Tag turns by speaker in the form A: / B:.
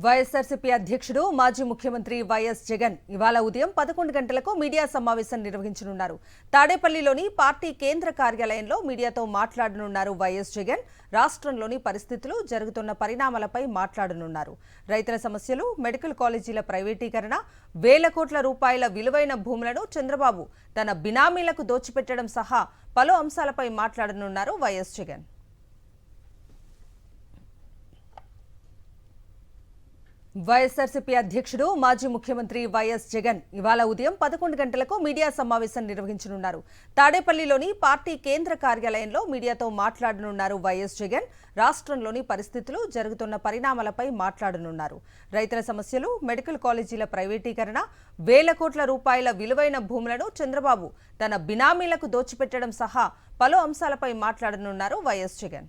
A: వైఎస్ఆర్సీపీ అధ్యక్షుడు మాజీ ముఖ్యమంత్రి వైఎస్ జగన్ ఇవాళ ఉదయం 11 గంటలకు మీడియా సమావేశం నిర్వహించనున్నారు. తాడేపల్లిలోని పార్టీ కేంద్ర కార్యాలయంలో మీడియాతో మాట్లాడనున్నారు వైఎస్ జగన్. రాష్ట్రంలోని పరిస్థితులు, జరుగుతున్న పరిణామాలపై మాట్లాడనున్నారు. రైతుల సమస్యలు, మెడికల్ కాలేజీల ప్రైవేటీకరణ, వేల కోట్ల రూపాయల విలువైన భూములను చంద్రబాబు తన బినామీలకు దోచిపెట్టడం సహా పలు అంశాలపై మాట్లాడనున్నారు వైఎస్ జగన్. వైఎస్ఆర్సీపీ అధ్యక్షుడు మాజీ ముఖ్యమంత్రి వైఎస్ జగన్ ఇవాళ ఉదయం 11 గంటలకు మీడియా సమావేశం నిర్వహించనున్నారు. తాడేపల్లిలోని పార్టీ కేంద్ర కార్యాలయంలో మీడియాతో మాట్లాడనున్నారు వైఎస్ జగన్. రాష్ట్రంలోని పరిస్థితులు, జరుగుతున్న పరిణామాలపై మాట్లాడనున్నారు. రైతుల సమస్యలు, మెడికల్ కాలేజీల ప్రైవేటీకరణ, వేల కోట్ల రూపాయల విలువైన భూములను చంద్రబాబు తన బినామీలకు దోచిపెట్టడం సహా పలు అంశాలపై మాట్లాడనున్నారు వైఎస్ జగన్.